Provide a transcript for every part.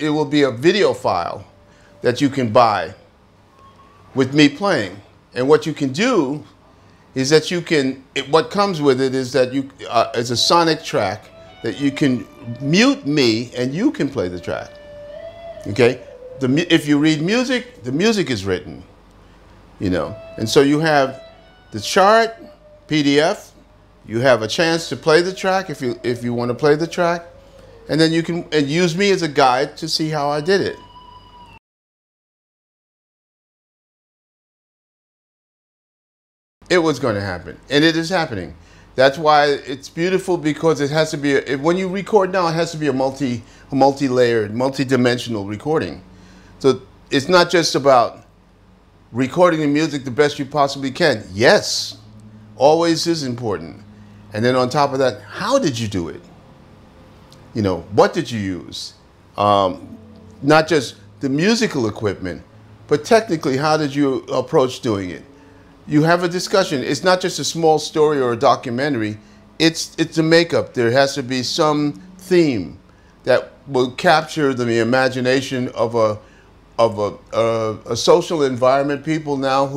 it will be a video file that you can buy with me playing. And what you can do is that you can, what comes with it is that you, it's a sonic track that you can mute me and you can play the track. Okay? If you read music, the music is written, you know. And so you have the chart, PDF, you have a chance to play the track if you want to play the track, and then you can use me as a guide to see how I did it. It was going to happen, and it is happening. That's why it's beautiful, because it has to be, when you record now, it has to be a multi-layered, multi-dimensional recording. So it's not just about recording the music the best you possibly can. Yes, always is important. And then on top of that, how did you do it? You know, what did you use? Not just the musical equipment, but technically, how did you approach doing it? You have a discussion. It's not just a small story or a documentary. It's a makeup. There has to be some theme that will capture the imagination of a social environment. People now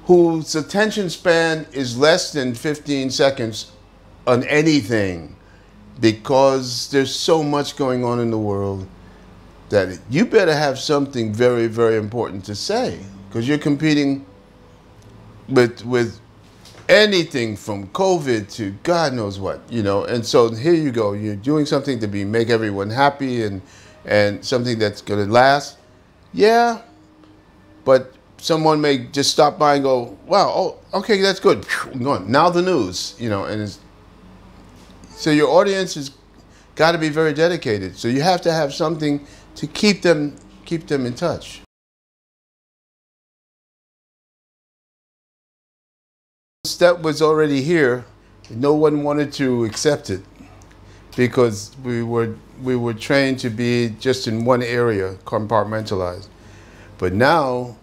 whose attention span is less than 15 seconds on anything, because there's so much going on in the world that you better have something very, very important to say, because you're competing with anything from COVID to God knows what, you know. And so here you go, you're doing something to make everyone happy and something that's going to last. Yeah, but someone may just stop by and go, wow, oh, okay, that's good. I'm going. Now the news, you know, and so your audience has got to be very dedicated. So you have to have something to keep them in touch. That was already here. No one wanted to accept it because we were trained to be just in one area, compartmentalized. But now,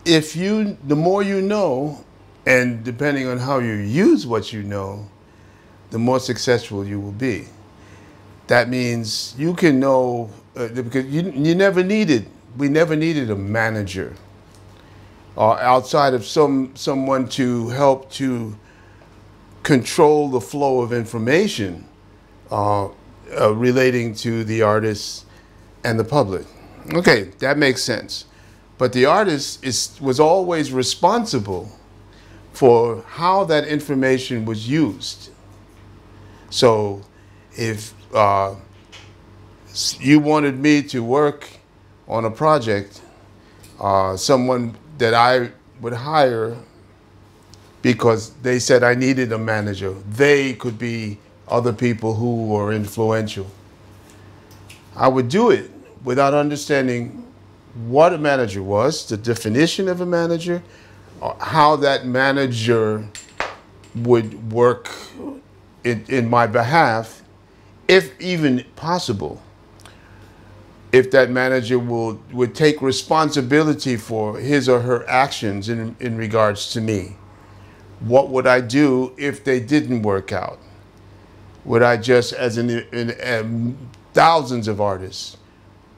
the more you know, and depending on how you use what you know, the more successful you will be. That means you can know, because we never needed a manager outside of someone to help to control the flow of information relating to the artists and the public. Okay, that makes sense. But the artist was always responsible for how that information was used. So if you wanted me to work on a project, someone that I would hire because they said I needed a manager. They could be other people who were influential. I would do it without understanding what a manager was, the definition of a manager, how that manager would work in my behalf, if even possible. If that manager would take responsibility for his or her actions in regards to me. What would I do if they didn't work out? Would I just, as in thousands of artists,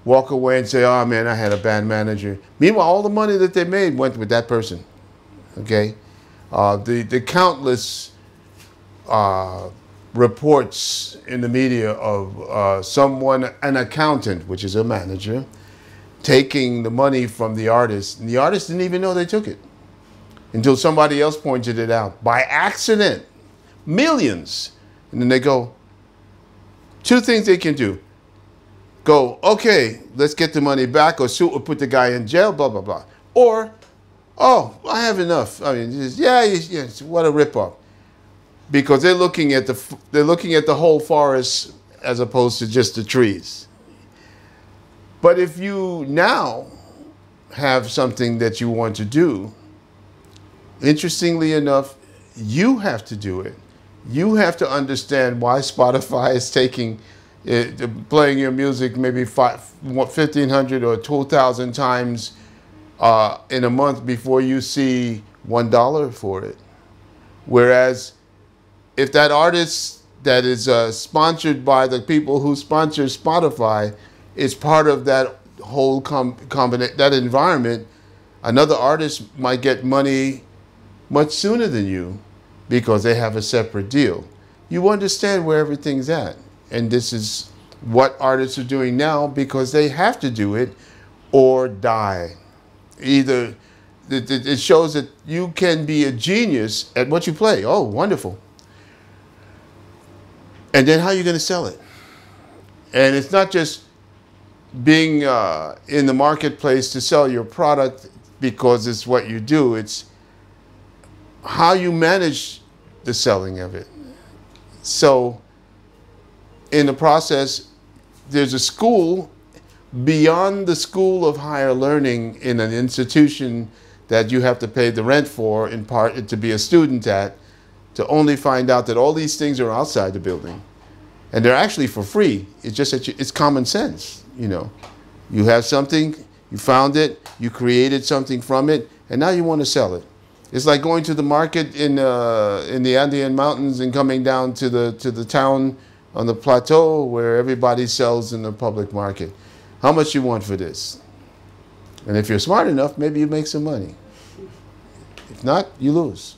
walk away and say, oh man, I had a bad manager. Meanwhile, all the money that they made went with that person, okay? The countless reports in the media of an accountant, which is a manager, taking the money from the artist, and the artist didn't even know they took it until somebody else pointed it out by accident. Millions. And then they go, two things they can do. Go, okay, let's get the money back, or sue, or put the guy in jail, blah, blah, blah. Or, oh, I have enough. I mean, yeah, what a ripoff. Because they're looking at the whole forest as opposed to just the trees. But if you now have something that you want to do, interestingly enough, you have to do it. You have to understand why Spotify is playing your music maybe 1,500 or 2,000 times in a month before you see $1 for it. Whereas if that artist that is sponsored by the people who sponsor Spotify is part of that whole that environment. Another artist might get money much sooner than you because they have a separate deal. You understand where everything's at. And this is what artists are doing now because they have to do it or die. Either it shows that you can be a genius at what you play. Oh, wonderful. And then how are you going to sell it? And it's not just being in the marketplace to sell your product because it's what you do. It's how you manage the selling of it. So in the process, there's a school beyond the school of higher learning in an institution that you have to pay the rent for, in part to be a student at, to only find out that all these things are outside the building. And they're actually for free. It's just that it's common sense, you know. You have something, you found it, you created something from it, and now you want to sell it. It's like going to the market in the Andean mountains and coming down to the town on the plateau where everybody sells in the public market. How much you want for this? And if you're smart enough, maybe you make some money. If not, you lose.